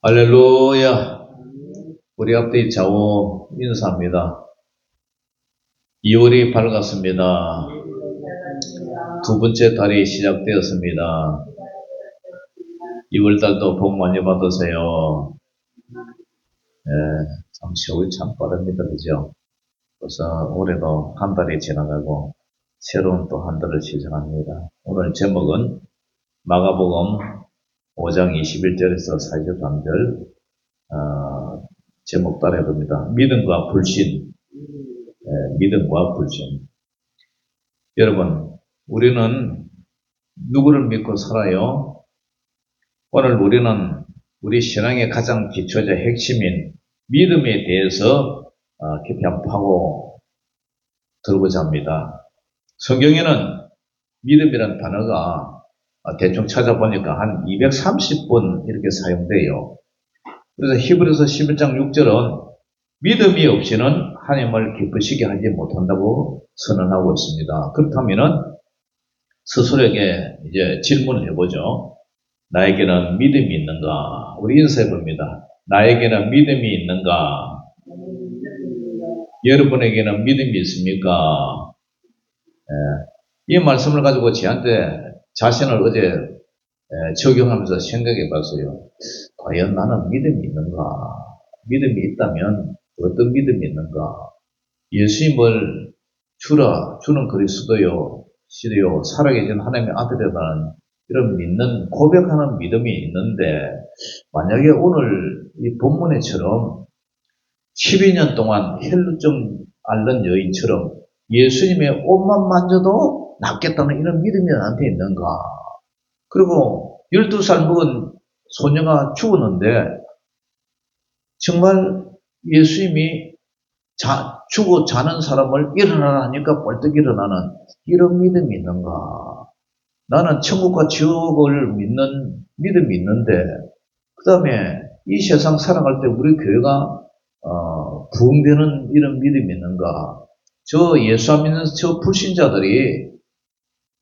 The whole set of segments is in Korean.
할렐루야. 우리 앞뒤 좌우 인사합니다. 2월이 밝았습니다. 두 번째 달이 시작되었습니다. 2월달도 복 많이 받으세요. 참 세월이 참 빠릅니다. 그죠? 그래서 올해도 한 달이 지나가고 새로운 또 한 달을 시작합니다. 오늘 제목은 마가복음 5장 21절에서 43절 제목 따라 해봅니다. 믿음과 불신. 믿음과 불신. 여러분, 우리는 누구를 믿고 살아요? 오늘 우리는 우리 신앙의 가장 기초자 핵심인 믿음에 대해서 깊이 한번 파고 들어보자 합니다. 성경에는 믿음이라는 단어가 대충 찾아보니까 한 230번 이렇게 사용돼요. 그래서 히브리서 11장 6절은 믿음이 없이는 하나님을 기쁘시게 하지 못한다고 선언하고 있습니다. 그렇다면은 스스로에게 이제 질문을 해보죠. 나에게는 믿음이 있는가? 우리 인사해 봅니다. 나에게는 믿음이 있는가? 여러분에게는 믿음이 있습니까? 이 말씀을 가지고 저한테 자신을 어제 적용하면서 생각해 봤어요. 과연 나는 믿음이 있는가? 믿음이 있다면 어떤 믿음이 있는가? 예수님을 주는 그리스도요, 시대요, 살아계신 하나님의 아들이라는 이런 믿는, 고백하는 믿음이 있는데, 만약에 오늘 이 본문에처럼 12년 동안 혈루증 앓는 여인처럼 예수님의 옷만 만져도 낫겠다는 이런 믿음이 나한테 있는가? 그리고 12살 먹은 소녀가 죽었는데, 정말 예수님이 죽어 자는 사람을 일어나라 하니까 벌떡 일어나는 이런 믿음이 있는가? 나는 천국과 지옥을 믿는 믿음이 있는데, 그 다음에 이 세상 살아갈 때 우리 교회가 부흥되는 이런 믿음이 있는가? 저 예수 안 믿는 저 불신자들이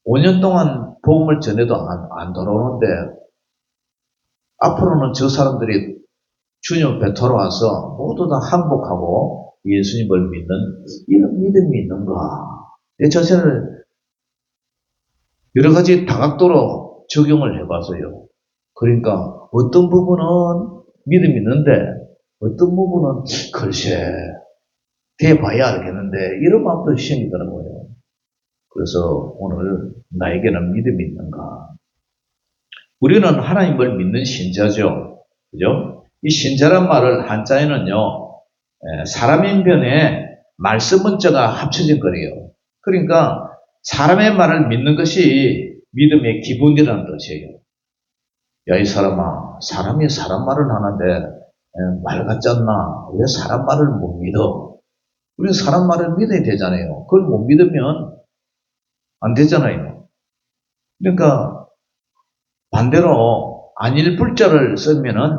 5년 동안 복음을 전해도 안 돌아오는데, 앞으로는 저 사람들이 주님 앞에 돌아와서 모두 다 항복하고 예수님을 믿는 이런 믿음이 있는가? 내 자신을 여러 가지 다각도로 적용을 해봐서요. 그러니까 어떤 부분은 믿음이 있는데 어떤 부분은 글쎄 대봐야 알겠는데 이런 마음도 생기더라고요. 그래서 오늘 나에게는 믿음이 있는가? 우리는 하나님을 믿는 신자죠. 그죠? 이 신자란 말을 한자에는요, 사람인 변에 말씀 문자가 합쳐진 거래요. 그러니까 사람의 말을 믿는 것이 믿음의 기본이라는 뜻이에요. 야, 이 사람아, 사람이 사람 말을 하는데 말 같지 않나? 왜 사람 말을 못 믿어? 우리는 사람 말을 믿어야 되잖아요. 그걸 못 믿으면 안 되잖아요. 그러니까 반대로 안일 불자를 쓰면은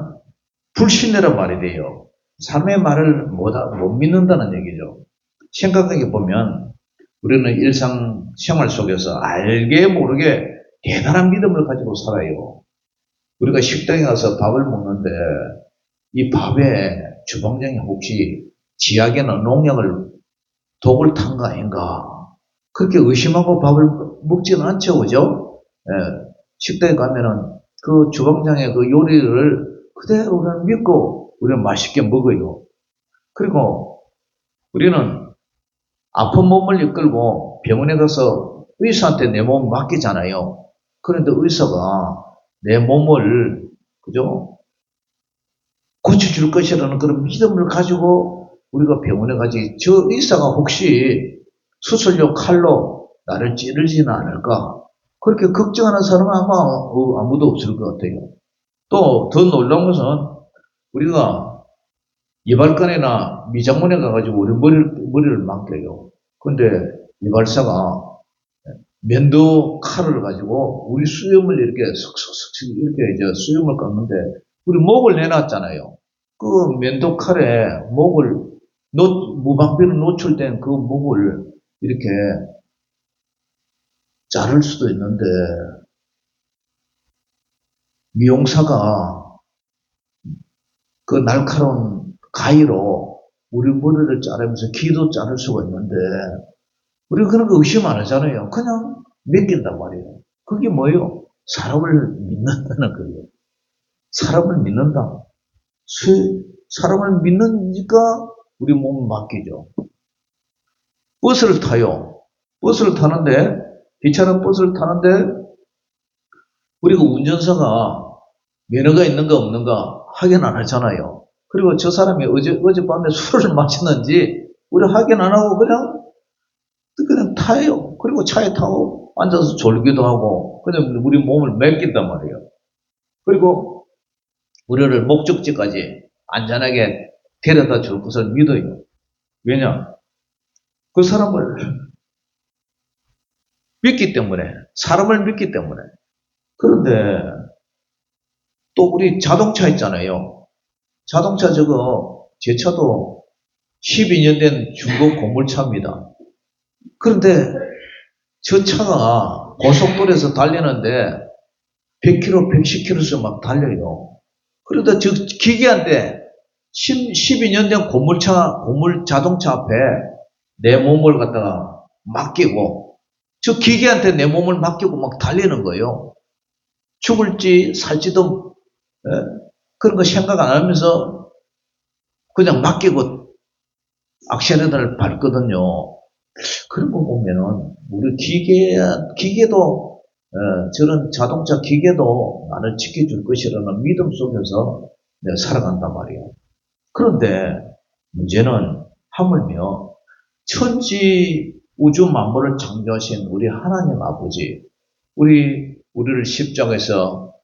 불신이란 말이 돼요. 사람의 말을 못 믿는다는 얘기죠. 생각해 보면 우리는 일상생활 속에서 알게 모르게 대단한 믿음을 가지고 살아요. 우리가 식당에 가서 밥을 먹는데 이 밥에 주방장이 혹시 지약이나 농약을 독을 탄 거 아닌가? 그렇게 의심하고 밥을 먹지는 않죠, 그죠? 식당에 가면은 그 주방장의 그 요리를 그대로 우리는 믿고 우리는 맛있게 먹어요. 그리고 우리는 아픈 몸을 이끌고 병원에 가서 의사한테 내 몸 맡기잖아요. 그런데 의사가 내 몸을, 그죠? 고쳐줄 것이라는 그런 믿음을 가지고 우리가 병원에 가지, 저 의사가 혹시 수술용 칼로 나를 찌르지는 않을까? 그렇게 걱정하는 사람은 아마 아무도 없을 것 같아요. 또 더 놀라운 것은 우리가 이발관이나 미장원에 가가지고 우리 머리를 맡겨요. 근데 이발사가 면도 칼을 가지고 우리 수염을 이렇게 석석석 이렇게 이제 수염을 깎는데 우리 목을 내놨잖아요. 그 면도 칼에 목을 무방비로 노출된 그 목을 이렇게 자를 수도 있는데 미용사가 그 날카로운 가위로 우리 머리를 자르면서 귀도 자를 수가 있는데, 우리가 그런 거 의심 안 하잖아요. 그냥 맡긴단 말이에요. 그게 뭐예요? 사람을 믿는다는 거예요. 사람을 믿는다. 사람을 믿는니까 우리 몸을 맡기죠. 버스를 타요. 버스를 타는데, 기차는 버스를 타는데, 우리가 운전사가 면허가 있는가 없는가 확인 안 하잖아요. 그리고 저 사람이 어젯밤에 술을 마셨는지 우리 확인 안 하고 그냥 타요. 그리고 차에 타고 앉아서 졸기도 하고 그냥 우리 몸을 맡긴단 말이에요. 그리고 우리를 목적지까지 안전하게 데려다 줄 것을 믿어요. 왜냐? 그 사람을 믿기 때문에, 사람을 믿기 때문에. 그런데 또 우리 자동차 있잖아요. 자동차 제 차도 12년 된 중고 고물차입니다. 그런데 저 차가 고속도로에서 달리는데 100km, 110km씩 막 달려요. 그러다 저 기계한테 12년 된 고물 자동차 앞에 내 몸을 갖다가 맡기고 저 기계한테 내 몸을 맡기고 막 달리는 거예요. 죽을지 살지도 그런 거 생각 안 하면서 그냥 맡기고 악셀레터를 밟거든요. 그런 거 보면은 우리 기계도 저런 자동차 기계도 나를 지켜줄 것이라는 믿음 속에서 내가 살아간단 말이에요. 그런데 문제는 하물며 천지 우주 만물을 창조하신 우리 하나님 아버지, 우리를 십자가에서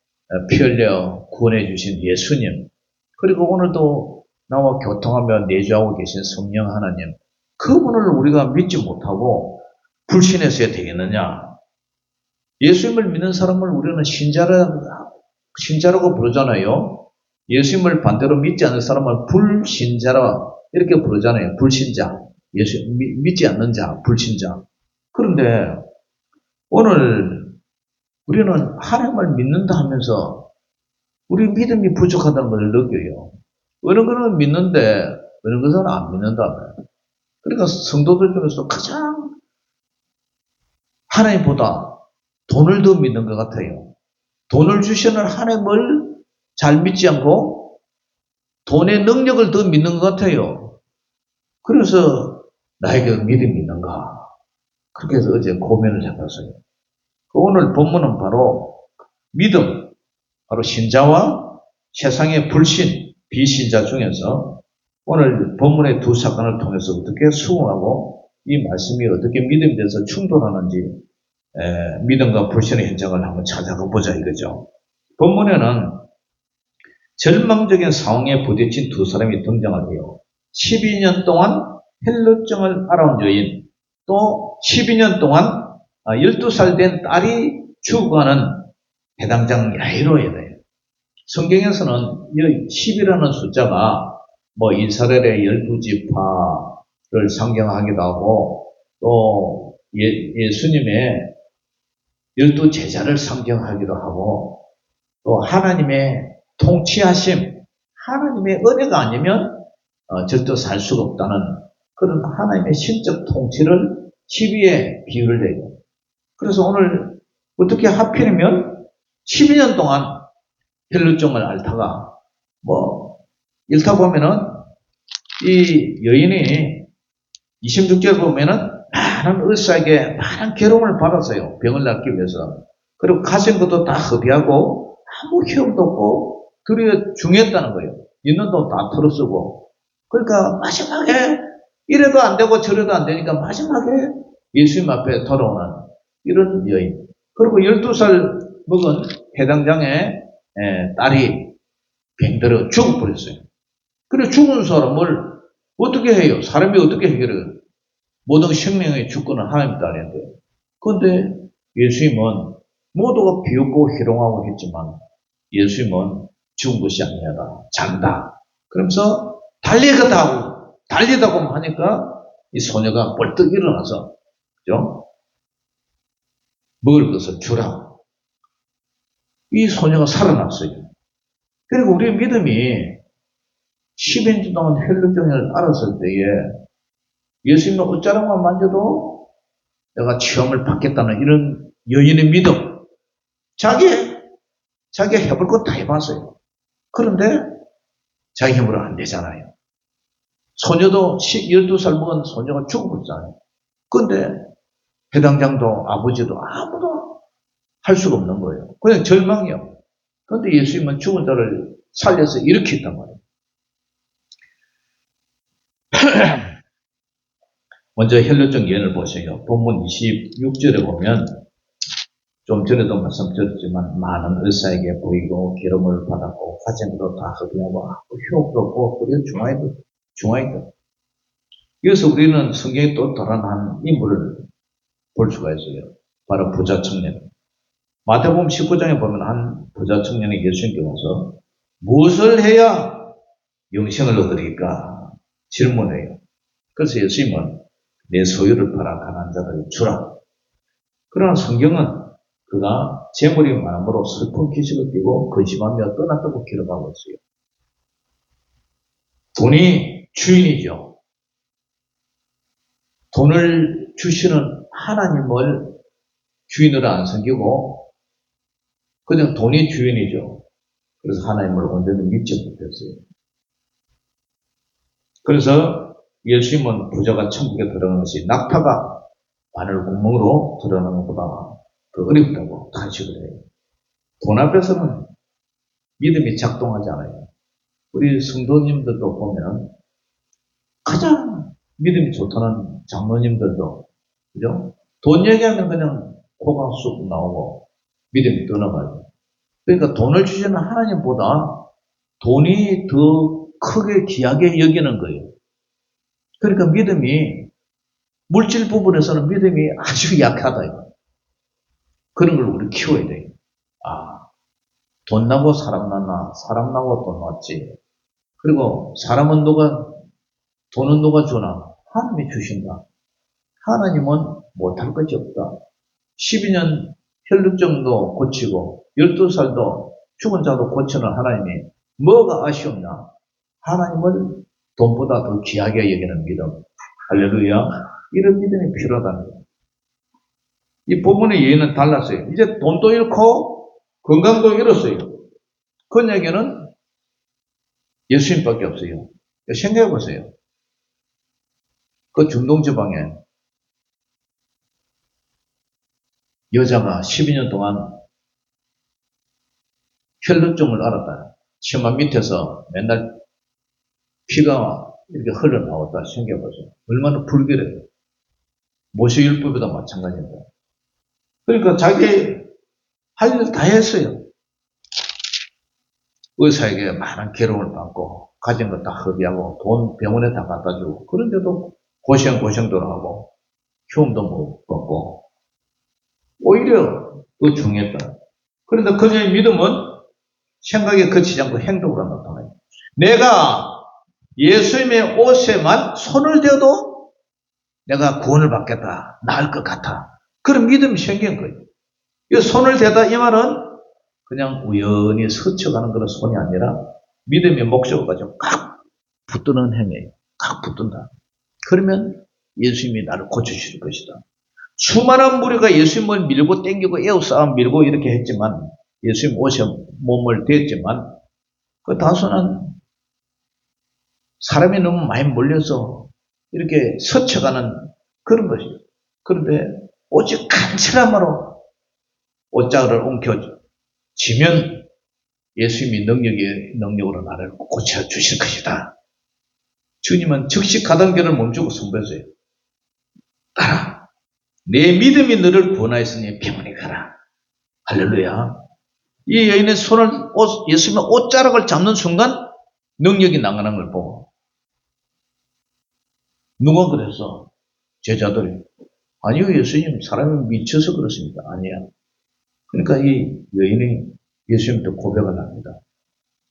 피 흘려 구원해 주신 예수님, 그리고 오늘도 나와 교통하며 내주하고 계신 성령 하나님, 그분을 우리가 믿지 못하고 불신했어야 되겠느냐? 예수님을 믿는 사람을 우리는 신자라고 부르잖아요. 예수님을 반대로 믿지 않는 사람을 불신자라 이렇게 부르잖아요. 불신자. 믿지 않는 자, 불신자. 그런데 오늘 우리는 하나님을 믿는다 하면서 우리 믿음이 부족하다는 것을 느껴요. 어느 것은 믿는데 어느 것은 안 믿는다. 그러니까 성도들 중에서 가장 하나님보다 돈을 더 믿는 것 같아요. 돈을 주시는 하나님을 잘 믿지 않고 돈의 능력을 더 믿는 것 같아요. 그래서 나에게 믿음이 있는가? 그렇게 해서 어제 고민을 해봤어요. 오늘 본문은 바로 믿음, 바로 신자와 세상의 불신, 비신자 중에서 오늘 본문의 두 사건을 통해서 어떻게 수긍하고 이 말씀이 어떻게 믿음에 대해서 충돌하는지 믿음과 불신의 현장을 한번 찾아가 보자 이거죠. 본문에는 절망적인 상황에 부딪힌 두 사람이 등장하고요. 12년 동안 헬루증을 앓아온 여인, 또 12년 동안 12살 된 딸이 죽어가는 해당장 야이로에 대해 성경에서는 10이라는 숫자가 이스라엘의 12지파를 상징하기도 하고 또 예수님의 12제자를 상징하기도 하고 또 하나님의 통치하심, 하나님의 은혜가 아니면 절대 살 수가 없다는 그런 하나님의 신적 통치를 12에 비유를 해요. 그래서 오늘 어떻게 하필이면 12년 동안 헬루증을 앓다가 읽다 보면은 이 여인이 26절 보면은 많은 의사에게 많은 괴로움을 받았어요. 병을 낫기 위해서. 그리고 가진 것도 다 허비하고 아무 효험도 없고 드디어 중했다는 거예요. 있는 돈 다 털어쓰고. 그러니까 마지막에 이래도 안 되고 저래도 안 되니까 마지막에 예수님 앞에 돌아오는 이런 여인. 그리고 12살 먹은 해당장의 딸이 병들어 죽어버렸어요. 그래 죽은 사람을 어떻게 해요? 사람이 어떻게 해결해요? 모든 생명의 주권은 하나님 딸인데. 그런데 예수님은 모두가 비웃고 희롱하고 했지만 예수님은 죽은 것이 아니라 잔다. 그러면서 달리다고 하니까 이 소녀가 벌떡 일어나서 그죠? 먹을 것을 주라. 이 소녀가 살아났어요. 그리고 우리의 믿음이 10인 동안 혈루증을 앓았을 때에 예수님의 옷자락만 만져도 내가 체험을 받겠다는 이런 여인의 믿음. 자기가 해볼 거 다 해봤어요. 그런데 자기 힘으로 안 되잖아요. 소녀도 12살 먹은 소녀가 죽어버렸잖아요. 그런데 해당장도 아버지도 아무도 할 수가 없는 거예요. 그냥 절망이요. 그런데 예수님은 죽은 자를 살려서 일으켰단 말이에요. 먼저 혈루증 예언을 보세요. 본문 26절에 보면 좀 전에도 말씀드렸지만 많은 의사에게 보이고 기름을 받았고 화증으로 다 흡입하고 효도 없고 그리고 중화이다. 여기서 우리는 성경에 또 다른 한 인물을 볼 수가 있어요. 바로 부자 청년. 마태복음 19장에 보면 한 부자 청년이 예수님께 와서 무엇을 해야 영생을 얻으리까 질문해요. 그래서 예수님은 내 소유를 팔아 가난한 자들에게 주라. 그러나 성경은 그가 재물이 많음으로 슬픈 기색을 띠고 근심하며 떠났다고 기록하고 있어요. 돈이 주인이죠. 돈을 주시는 하나님을 주인으로 안 섬기고 그냥 돈이 주인이죠. 그래서 하나님을 언제든 믿지 못했어요. 그래서 예수님은 부자가 천국에 들어가는 것이 낙타가 바늘 구멍으로 들어가는 것보다 더 어렵다고 탄식을 해요. 돈 앞에서는 믿음이 작동하지 않아요. 우리 성도님들도 보면 가장 믿음이 좋다는 장로님들도 그죠? 돈 얘기하면 그냥 코가 쑥 나오고 믿음이 떠나가요. 그러니까 돈을 주시는 하나님보다 돈이 더 크게 귀하게 여기는 거예요. 그러니까 믿음이 물질 부분에서는 믿음이 아주 약하다 이거. 그런 걸 우리 키워야 돼요. 아, 돈 나고 사람 났나? 사람 나고 돈 났지. 그리고 돈은 누가 주나? 하나님이 주신다. 하나님은 못할 것이 없다. 12년 혈루증도 고치고 12살도 죽은 자도 고치는 하나님이 뭐가 아쉬웠나? 하나님을 돈보다 더 귀하게 여기는 믿음. 할렐루야. 이런 믿음이 필요하다는 거예요. 이 본문의 예는 달랐어요. 이제 돈도 잃고 건강도 잃었어요. 그 얘기는 예수님밖에 없어요. 생각해 보세요. 그 중동지방에 여자가 12년 동안 혈루증을 앓았다. 치마 밑에서 맨날 피가 이렇게 흘러나왔다 생각해 보세요. 얼마나 불결해요. 모세율법에도 마찬가지입니다. 그러니까 자기 할 일 다 했어요. 의사에게 많은 괴로움을 받고 가진 거 다 허비하고 돈 병원에 다 갖다 주고 그런데도 고생도 하고 휴움도 못 받고 오히려 더 중요했다. 그런데 그녀의 믿음은 생각에 그치지 않고 행동으로 나타나요. 내가 예수님의 옷에만 손을 대어도 내가 구원을 받겠다. 나을 것 같아. 그런 믿음이 생긴 거예요. 이 손을 대다 이 말은 그냥 우연히 스쳐가는 그런 손이 아니라 믿음의 목적을 가지고 꽉 붙드는 행위예요. 꽉 붙든다. 그러면 예수님이 나를 고쳐주실 것이다. 수많은 무리가 예수님을 밀고 땡기고 에워싸 밀고 이렇게 했지만 예수님 옷에 몸을 댔지만 그 다수는 사람이 너무 많이 몰려서 이렇게 스쳐가는 그런 것이에요. 그런데 오직 간절함으로 옷자락을 옮겨지면 예수님이 능력으로 나를 고쳐주실 것이다. 주님은 즉시 가던 길을 멈추고 선포했어요. 가라. 내 믿음이 너를 구원하였으니 평안히 가라. 할렐루야. 이 여인의 예수님의 옷자락을 잡는 순간 능력이 나가는 걸 보고 누가 그랬어? 제자들이. 아니요, 예수님, 사람이 미쳐서 그렇습니다. 아니야. 그러니까 이 여인이 예수님한테 고백을 합니다.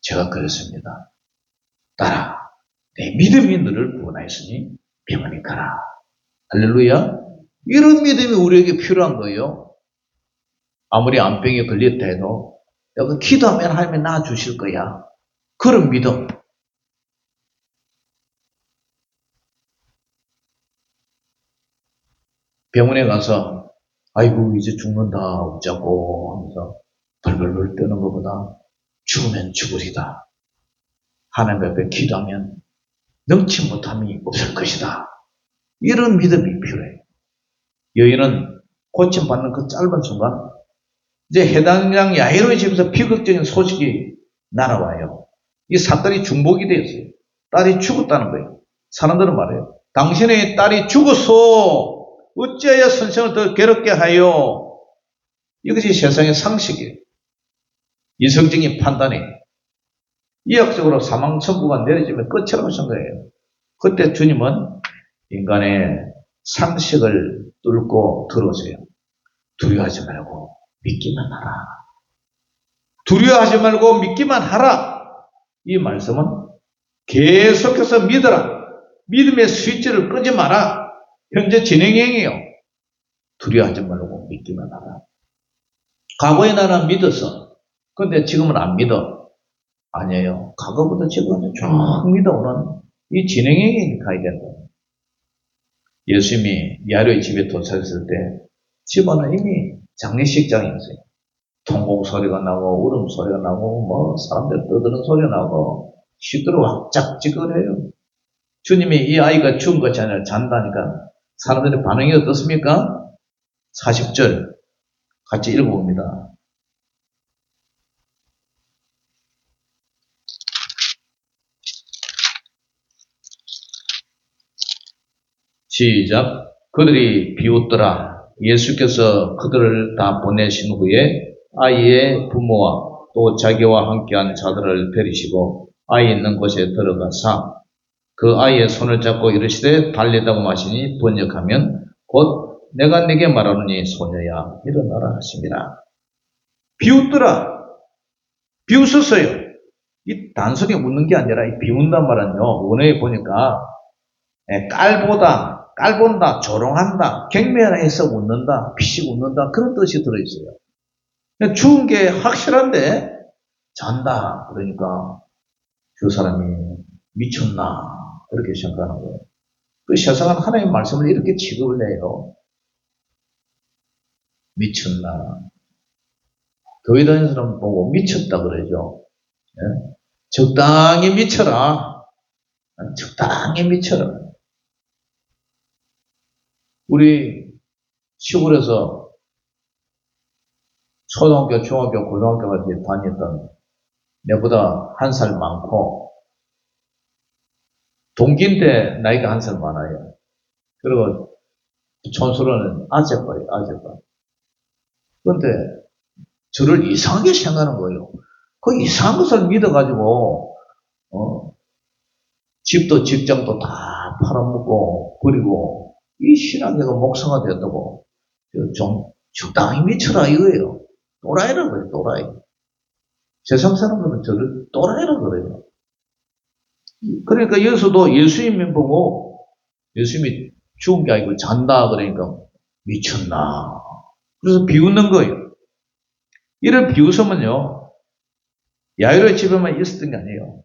제가 그랬습니다. 따라, 내 믿음이 너를 구원하였으니 평안히 가라. 할렐루야. 이런 믿음이 우리에게 필요한 거예요. 아무리 암병에 걸렸다 해도 내가 기도하면 하나님이 나아주실 거야. 그런 믿음. 병원에 가서 아이고 이제 죽는다 어쩌고 하면서 벌벌벌 떠는 것보다 죽으면 죽으리다. 하나님 앞에 기도하면 능치 못함이 없을 것이다. 이런 믿음이 필요해요. 여인은 고침받는 그 짧은 순간 이제 해당장 야이로의 집에서 비극적인 소식이 날아와요. 이 사건이 중복이 되었어요. 딸이 죽었다는 거예요. 사람들은 말해요. 당신의 딸이 죽었어. 어찌하여 선생을 더 괴롭게 하여. 이것이 세상의 상식이에요. 이성적인 판단이에요. 이학적으로 사망 선고가 내려지면 끝이라고 생각해요. 그때 주님은 인간의 상식을 뚫고 들어오세요. 두려워하지 말고 믿기만 하라. 두려워하지 말고 믿기만 하라. 이 말씀은 계속해서 믿어라. 믿음의 스위치를 끄지 마라. 현재 진행형이에요. 두려워하지 말고 믿기만 하라. 과거에 나는 믿었어. 근데 지금은 안 믿어. 아니에요. 과거부터 지금은 쭉 믿어오는 이 진행형이 가야 된다. 예수님이 야이로의 집에 도착했을 때 집안은 이미 장례식장이었어요. 통곡 소리가 나고 울음 소리가 나고 뭐 사람들 떠드는 소리가 나고 시끄러워 학짝지근해요. 주님이 이 아이가 죽은 것이 아니라 잔다니까 사람들의 반응이 어떻습니까? 40절 같이 읽어봅니다. 시작. 그들이 비웃더라. 예수께서 그들을 다 보내신 후에 아이의 부모와 또 자기와 함께한 자들을 데리시고 아이 있는 곳에 들어가사 그 아이의 손을 잡고 이르시되 달리다고 마시니 번역하면 곧 내가 네게 말하노니 소녀야 일어나라 하십니다. 비웃더라. 비웃었어요. 이 단순히 웃는 게 아니라 이 비운단 말은요. 원어에 보니까 깔본다, 조롱한다, 경멸해서 웃는다, 피식 웃는다 그런 뜻이 들어있어요. 죽은 게 확실한데 잔다 그러니까 그 사람이 미쳤나 이렇게 생각하는 거예요. 그 세상은 하나님의 말씀을 이렇게 취급을 해요. 미쳤나. 교회 다니는 사람 보고 미쳤다 그러죠. 예? 적당히 미쳐라. 적당히 미쳐라. 우리 시골에서 초등학교, 중학교, 고등학교까지 다녔던 내보다 한 살 많고 동기인데 나이가 한 살 많아요. 그리고 촌스러는 아재뻘이에요. 아재뻘. 그런데 저를 이상하게 생각하는 거예요. 그 이상한 것을 믿어가지고 집도 직장도 다 팔아먹고 그리고 이 신앙계가 목사가 됐다고 좀 적당히 미쳐라 이거예요. 또라이라고 그래요. 또라이. 세상 사람들은 저를 또라이라고 그래요. 그러니까 여기서도 예수님을 보고 예수님이 죽은 게 아니고 잔다 그러니까 미쳤나. 그래서 비웃는 거예요. 이런 비웃음은요. 야이로의 집에만 있었던 게 아니에요.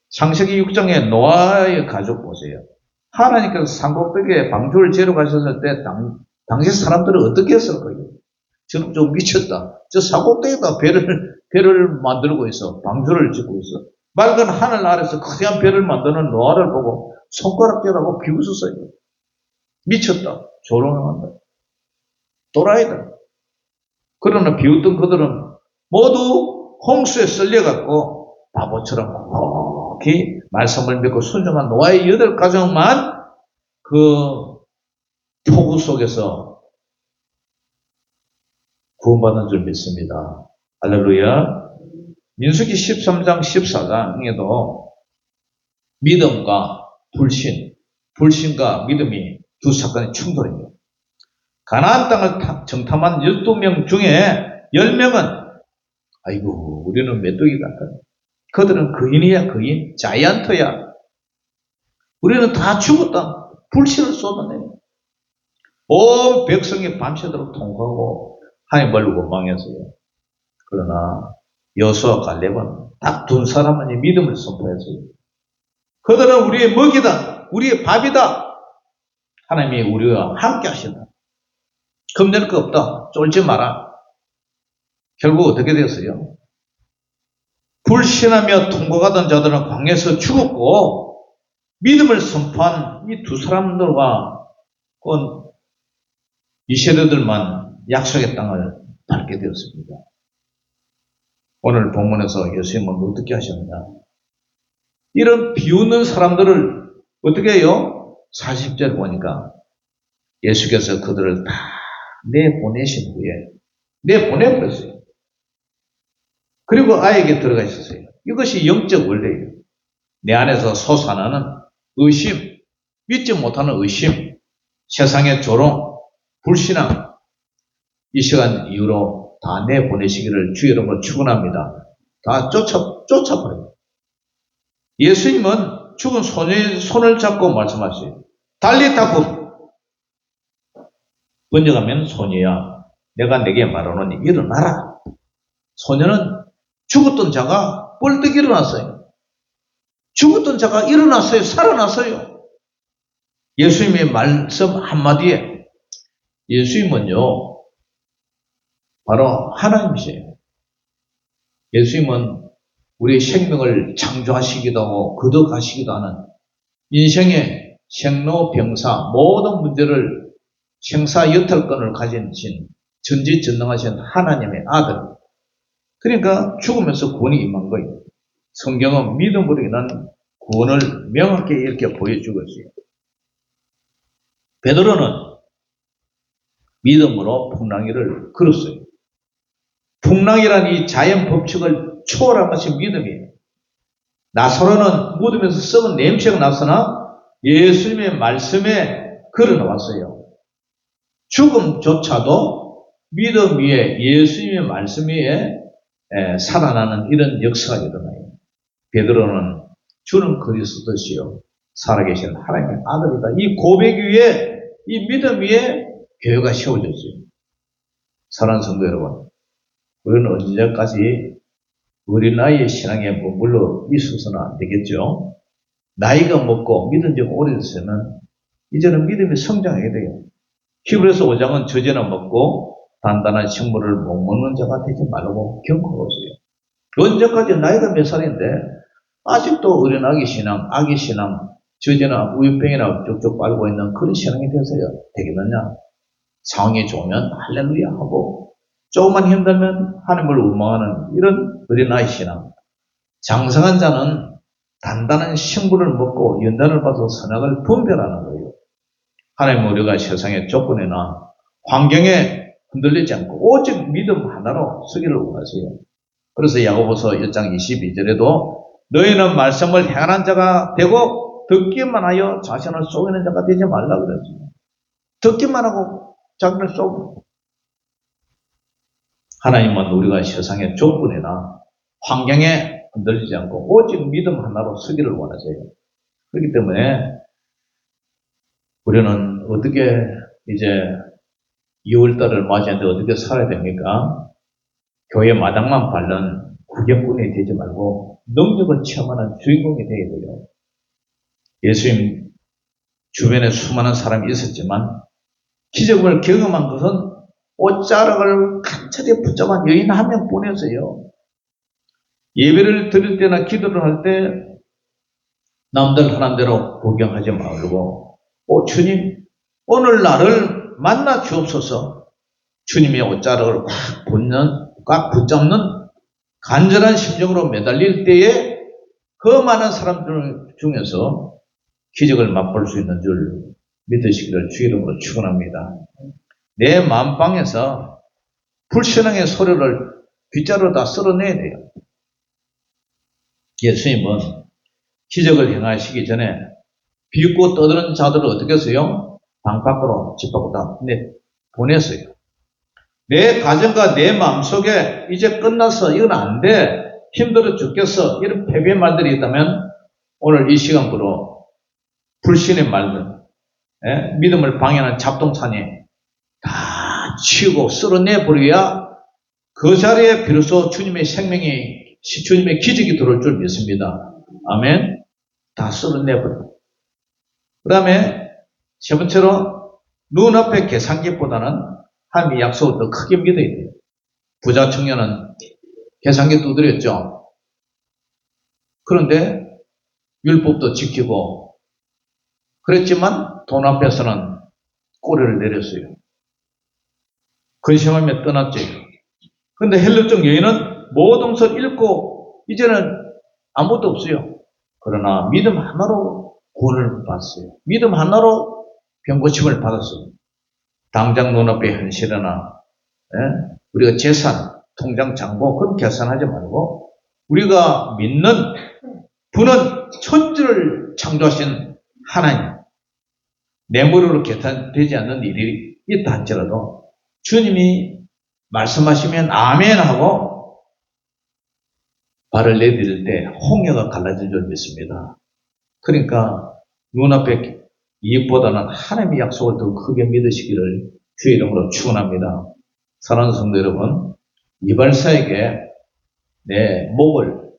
창세기 6장에 노아의 가족 보세요. 하나님께서 산꼭대기에 방주를 재러 가셨을 때 당시 사람들은 어떻게 했을까요? 저는 좀 미쳤다. 저 산꼭대기에다 배를 만들고 있어. 방주를 짓고 있어. 맑은 하늘 아래서 거대한 배를 만드는 노아를 보고 손가락질하고 비웃었어요. 미쳤다. 조롱한다. 또라이다. 그러나 비웃던 그들은 모두 홍수에 썰려갖고 바보처럼 묵묵히 말씀을 믿고 순종한 노아의 8가정만 그 폭우 속에서 구원받은 줄 믿습니다. 할렐루야. 민수기 13장 14장에도 믿음과 불신과 믿음이 두 사건의 충돌이에요. 가나안 땅을 정탐한 12명 중에 10명은 아이고 우리는 메뚜기 같다. 그들은 거인이야 거인. 자이언트야. 우리는 다 죽었다. 불신을 쏟아내요. 온 백성이 밤새도록 통곡하고 하나님을 원망했어요. 그러나 여호수아 갈렙은 딱 두 사람만이 믿음을 선포했어요. 그들은 우리의 먹이다. 우리의 밥이다. 하나님이 우리와 함께 하신다. 겁낼 거 없다. 쫄지 마라. 결국 어떻게 되었어요? 불신하며 통과하던 자들은 광야에서 죽었고 믿음을 선포한 이 두 사람들과 이 세대들만 약속의 땅을 밟게 되었습니다. 오늘 본문에서 예수님은 어떻게 하셨느냐? 이런 비웃는 사람들을 어떻게 해요? 40절 보니까 예수께서 그들을 다 내보내신 후에 내보내버렸어요. 그리고 아이에게 들어가 있었어요. 이것이 영적 원리예요. 내 안에서 솟아나는 의심, 믿지 못하는 의심, 세상의 조롱, 불신앙, 이 시간 이후로 다 내보내시기를 주 여러분 축원합니다. 다 쫓아버려요. 예수님은 죽은 소녀의 손을 잡고 말씀하세요. 달리타고 번역하면 소녀야, 내가 내게 말하노니 일어나라. 소녀는 죽었던 자가 뻘떡 일어났어요. 죽었던 자가 일어났어요. 살아났어요. 예수님의 말씀 한마디에 예수님은요, 바로 하나님이세요. 예수님은 우리의 생명을 창조하시기도 하고 거둬가시기도 하는 인생의 생로병사 모든 문제를 생사여탈권을 가진 전지전능하신 하나님의 아들. 그러니까 죽으면서 구원이 임한 거예요. 성경은 믿음으로 인한 구원을 명확히 이렇게 보여주고 있어요. 베드로는 믿음으로 풍랑이를 걸었어요. 풍랑이란 이 자연 법칙을 초월한 것이 믿음이에요. 나사로는 무덤에서 썩은 냄새가 났으나 예수님의 말씀에 걸어나왔어요. 죽음조차도 믿음 위에 예수님의 말씀 위에 살아나는 이런 역사가 일어나요. 베드로는 주는 그리스도시요 살아계신 하나님의 아들이다. 이 고백 위에, 이 믿음 위에 교회가 세워졌어요. 사랑하는 성도 여러분, 우리는 언제까지 어린 나이의 신앙에 머물러 있어서는 안 되겠죠. 나이가 먹고 믿은 지 오래됐으면 이제는 믿음이 성장해야 돼요. 히브리서 5장은 저제나 먹고 단단한 식물을 못 먹는 자가 되지 말라고 경고하고 있어요. 언제까지 나이가 몇 살인데 아직도 어린 아기 신앙, 아기 신앙, 저제나 우유병이나 쭉쭉 빨고 있는 그런 신앙이 되어서요 되겠느냐? 상황이 좋으면 할렐루야 하고 조금만 힘들면 하나님을 원망하는 이런 어린아이 신앙. 장성한 자는 단단한 식물을 먹고 연단을 받아 선악을 분별하는 거예요. 하나님 우리가 세상의 조건이나 환경에 흔들리지 않고 오직 믿음 하나로 서기를 원하세요. 그래서 야고보서 1장 22절에도 너희는 말씀을 행하는 자가 되고 듣기만 하여 자신을 속이는 자가 되지 말라 그랬어요. 듣기만 하고 자기를 속이고. 하나님은 우리가 세상의 조건이나 환경에 흔들리지 않고 오직 믿음 하나로 서기를 원하세요. 그렇기 때문에 우리는 어떻게 이제 2월달을 맞이하는데 어떻게 살아야 됩니까? 교회 마당만 밟는 구경꾼이 되지 말고 능력을 체험하는 주인공이 되어야 돼요. 예수님 주변에 수많은 사람이 있었지만 기적을 경험한 것은 옷자락을 간절히 붙잡은 여인 한 명뿐이었어요. 예배를 드릴 때나 기도를 할 때 남들 하는 대로 구경하지 말고 주님 오늘 나를 만나 주옵소서. 주님의 옷자락을 꽉 붙잡는 간절한 심정으로 매달릴 때에 그 많은 사람들 중에서 기적을 맛볼 수 있는 줄 믿으시기를 주 이름으로 축원합니다. 내 마음방에서 불신앙의 소리를 빗자루 다 쓸어내야 돼요. 예수님은 기적을 행하시기 전에 비웃고 떠드는 자들을 어떻게 했어요? 방 밖으로 집 밖으로 다 보냈어요. 내 가정과 내 마음속에 이제 끝났어, 이건 안 돼, 힘들어 죽겠어, 이런 패배의 말들이 있다면 오늘 이 시간부로 불신의 말들, 믿음을 방해하는 잡동사니 다 치우고 쓸어내버려야 그 자리에 비로소 주님의 생명이, 주님의 기적이 들어올 줄 믿습니다. 아멘. 다 쓸어내버려. 그 다음에 세 번째로 눈앞의 계산기보다는 하나님의 약속을 더 크게 믿어야 돼요. 부자 청년은 계산기 두드렸죠. 그런데 율법도 지키고 그랬지만 돈 앞에서는 꼬리를 내렸어요. 근심하며 떠났죠. 그런데 헬렙족 여인은 모든 것을 잃고 이제는 아무것도 없어요. 그러나 믿음 하나로 구원을 받았어요. 믿음 하나로 병고침을 받았어요. 당장 눈앞에 현실이나 우리가 재산, 통장 잔고 그런 계산하지 말고 우리가 믿는 분은 천지를 창조하신 하나님, 내 머리로 계산되지 않는 일이 있다 할지라도 주님이 말씀하시면 아멘 하고 발을 내디딜 때 홍해가 갈라질 줄 믿습니다. 그러니까 눈앞에 이익보다는 하나님의 약속을 더 크게 믿으시기를 주의 이름으로 축원합니다. 사랑하는 성도 여러분, 이발사에게 내 목을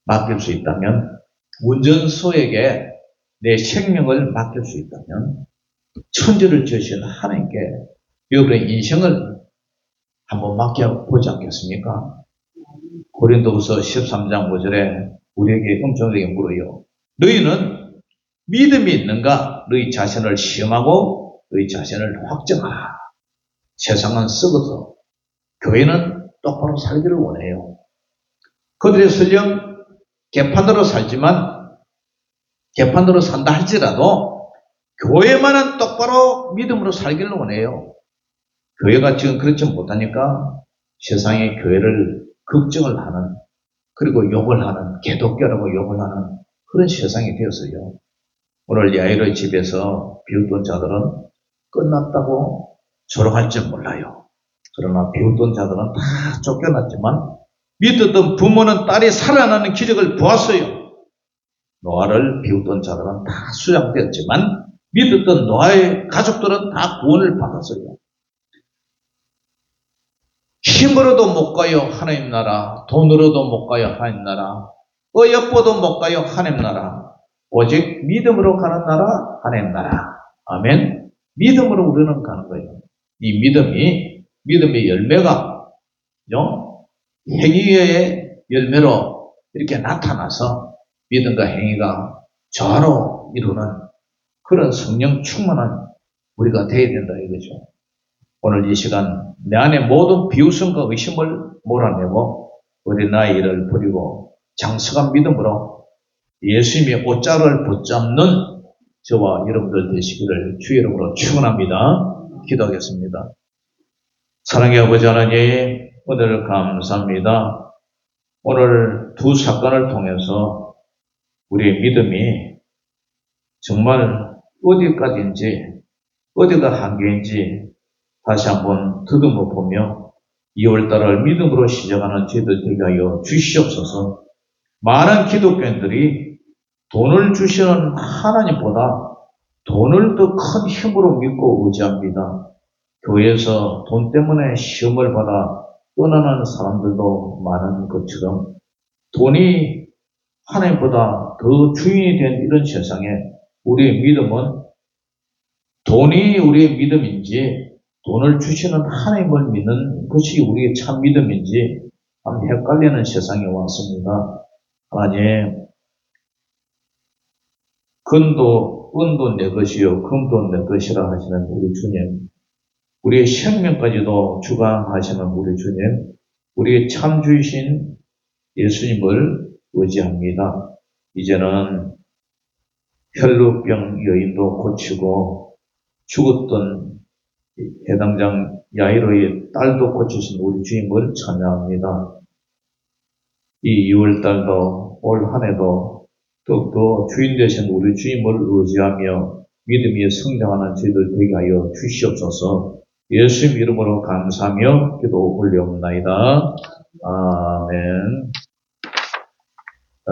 맡길 수 있다면, 운전소에게 내 생명을 맡길 수 있다면 천지를 지으신 하나님께 여러분의 인생을 한번 맡겨보지 않겠습니까? 고린도후서 13장 5절에 우리에게 엄청나게 물어요. 너희는 믿음이 있는가? 너희 자신을 시험하고 너희 자신을 확정하라. 세상은 썩어서 교회는 똑바로 살기를 원해요. 그들의 설령 개판으로 살지만 개판으로 산다 할지라도 교회만은 똑바로 믿음으로 살기를 원해요. 교회가 지금 그렇지 못하니까 세상의 교회를 걱정을 하는, 그리고 욕을 하는, 개독교라고 욕을 하는 그런 세상이 되었어요. 오늘 야이로의 집에서 비웃던 자들은 끝났다고 조롱할 줄 몰라요. 그러나 비웃던 자들은 다 쫓겨났지만 믿었던 부모는 딸이 살아나는 기적을 보았어요. 노아를 비웃던 자들은 다 수장되었지만 믿었던 노아의 가족들은 다 구원을 받았어요. 힘으로도 못 가요 하나님 나라, 돈으로도 못 가요 하나님 나라, 어여뻐도 못 가요 하나님 나라, 오직 믿음으로 가는 나라 하나님 나라. 아멘. 믿음으로 우리는 가는 거예요. 이 믿음의 열매가 행위의 열매로 이렇게 나타나서 믿음과 행위가 조화로 이루는 그런 성령 충만한 우리가 되어야 된다 이거죠. 오늘 이 시간 내 안에 모든 비웃음과 의심을 몰아내고 우리 나의 일을 버리고 장성한 믿음으로 예수님의 옷자를 붙잡는 저와 여러분들 되시기를 주의 이름으로 축원합니다. 기도하겠습니다. 사랑의 아버지 하나님, 오늘 감사합니다. 오늘 두 사건을 통해서 우리의 믿음이 정말 어디까지인지, 어디가 한계인지 다시 한번 더듬어 보며 2월달을 믿음으로 시작하는 저희들 되게 하여 주시옵소서. 많은 기독교인들이 돈을 주시는 하나님보다 돈을 더 큰 힘으로 믿고 의지합니다. 교회에서 돈 때문에 시험을 받아 떠나는 사람들도 많은 것처럼 돈이 하나님보다 더 주인이 된 이런 세상에 우리의 믿음은 돈이 우리의 믿음인지 돈을 주시는 하나님을 믿는 것이 우리의 참 믿음인지 헷갈리는 세상에 왔습니다. 하나님, 은도 내 것이요 금도 내 것이라 하시는 우리 주님, 우리의 생명까지도 주관하시는 우리 주님, 우리의 참 주이신 예수님을 의지합니다. 이제는 혈루병 여인도 고치고 죽었던 해당장 야이로의 딸도 고치신 우리 주님을 찬양합니다. 이 6월달도 올 한해도 더욱더 주인 되신 우리 주님을 의지하며 믿음이 성장하는 저희들 되게 하여 주시옵소서. 예수님 이름으로 감사하며 기도 올려옵나이다. 아멘.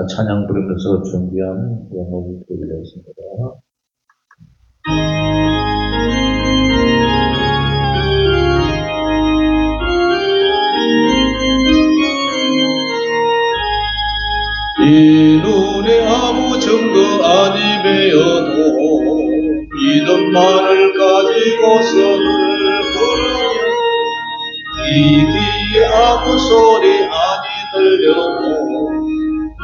찬양 부르면서 준비한 영혼을 드리겠습니다. 이 눈에 아무 증거 아니 배어도 믿음만을 가지고서는 이 귀에 아무 소리 아니 들려도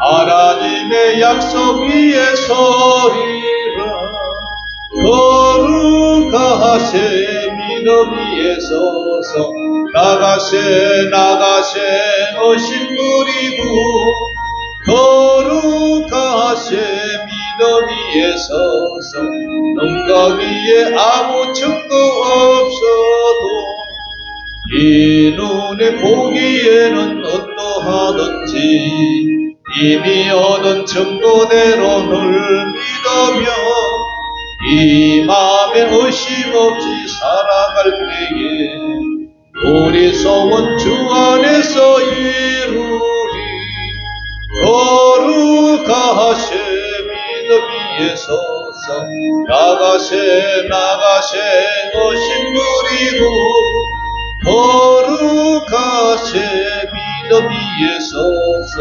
하나님의 약속 위에 서리라. 거룩하세 믿음 위에 서서 나가세 어심 부리고 거룩하세 믿음 위에 서서 능가 위에 아무 증거 없어도 이 눈에 보기에는 어떠하든지 이미 얻은 증거대로 늘 믿으며 이 마음에 의심 없이 살아갈 때에 우리 소원 주 안에서 이루리. 거룩하세 믿음 위에 서서 나가세 어심 부리고 거룩하세 믿음 위에 서서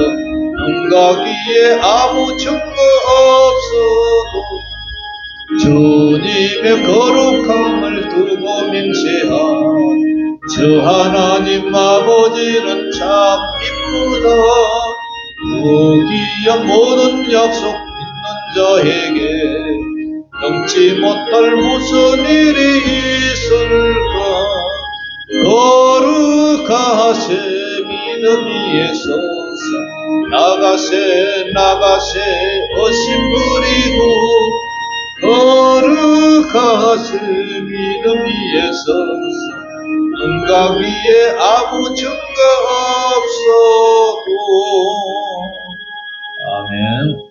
눈가기에 아무 증거 없어도 주님의 거룩함을 두고 맹세한 저 하나님 아버지는 참 이쁘다. 무기한 모든 약속 믿는 자에게 넘지 못할 무슨 일이 있을까. 거룩하세 믿음 위에 서서 나가세 어심 부리고 거룩하세 믿음 위에 서서 눈가 위에 아무 증거 없어도. 아멘.